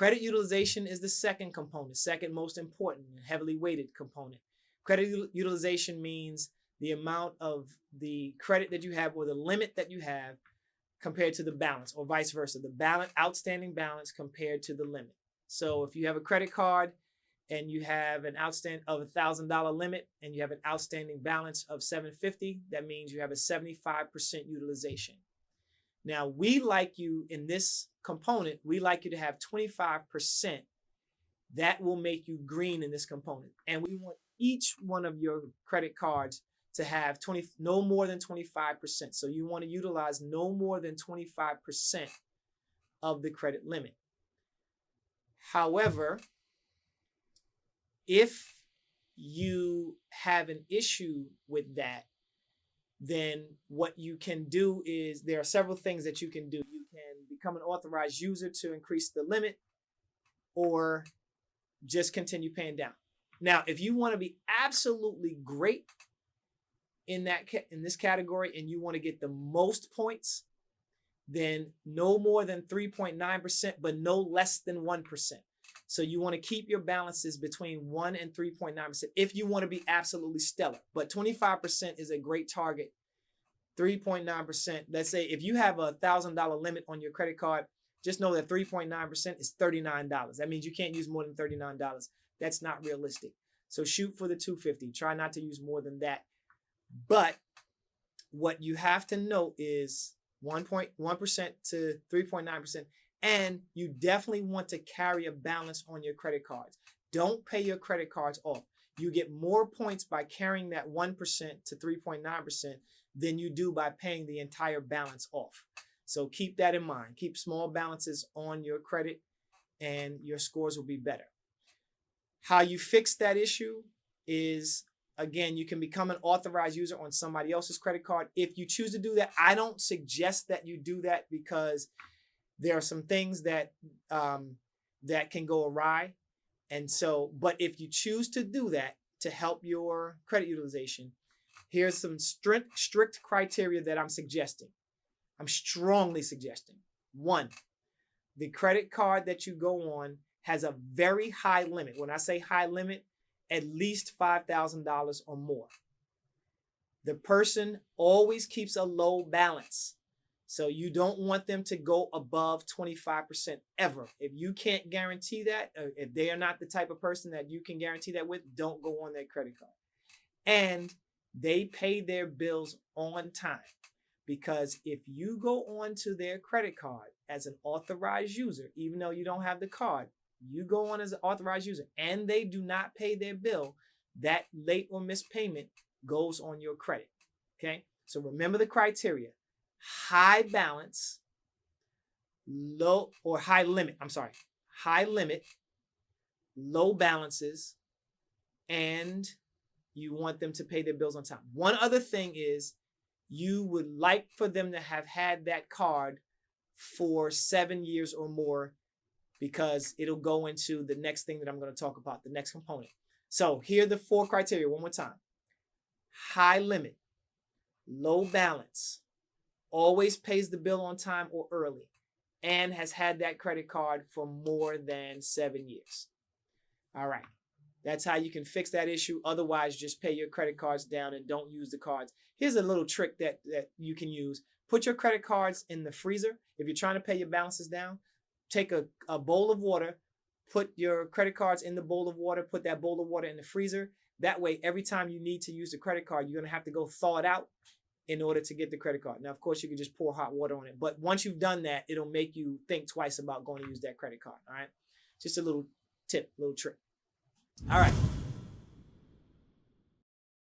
Credit utilization is the second component, second most important and heavily weighted component. Credit utilization means the amount of the credit that you have or the limit that you have compared to the balance, or vice versa, the outstanding balance compared to the limit. So if you have a credit card and you have an outstanding of $1,000 limit and you have an outstanding balance of $750, that means you have a 75% utilization. Now, we like you in this component, we like you to have 25%. That will make you green in this component. And we want each one of your credit cards to have no more than 25%. So you want to utilize no more than 25% of the credit limit. However, if you have an issue with that, then what you can do is there are several things that you can do. You can become an authorized user to increase the limit, or just continue paying down. Now, if you want to be absolutely great in this category and you want to get the most points, then no more than 3.9%, but no less than 1%. So you want to keep your balances between 1 and 3.9% if you want to be absolutely stellar. But 25% is a great target. 3.9%. Let's say if you have a $1,000 limit on your credit card, just know that 3.9% is $39. That means you can't use more than $39. That's not realistic. So shoot for the $250. Try not to use more than that. But what you have to know is 1.1% to 3.9%. And you definitely want to carry a balance on your credit cards. Don't pay your credit cards off. You get more points by carrying that 1% to 3.9% than you do by paying the entire balance off. So keep that in mind. Keep small balances on your credit and your scores will be better. How you fix that issue is, again, you can become an authorized user on somebody else's credit card. If you choose to do that, I don't suggest that you do that because there are some things that that can go awry. And so, but if you choose to do that to help your credit utilization, here's some strict criteria that I'm suggesting. I'm strongly suggesting. 1, the credit card that you go on has a very high limit. When I say high limit, at least $5,000 or more. The person always keeps a low balance. So you don't want them to go above 25% ever. If you can't guarantee that, or if they are not the type of person that you can guarantee that with, don't go on their credit card. And they pay their bills on time. Because if you go on to their credit card as an authorized user, even though you don't have the card, you go on as an authorized user and they do not pay their bill, that late or missed payment goes on your credit. Okay? So remember the criteria. High balance, high limit, low balances, and you want them to pay their bills on time. One other thing is you would like for them to have had that card for 7 years or more, because it'll go into the next thing that I'm going to talk about, the next component. So here are the 4 criteria one more time. High limit, low balance, always pays the bill on time or early, and has had that credit card for more than 7 years. All right. That's how you can fix that issue. Otherwise, just pay your credit cards down and don't use the cards. Here's a little trick that you can use. Put your credit cards in the freezer. If you're trying to pay your balances down, take a bowl of water, put your credit cards in the bowl of water, put that bowl of water in the freezer. That way, every time you need to use the credit card, you're going to have to go thaw it out in order to get the credit card. Now, of course, you can just pour hot water on it. But once you've done that, it'll make you think twice about going to use that credit card. All right. Just a little tip, little trick. All right.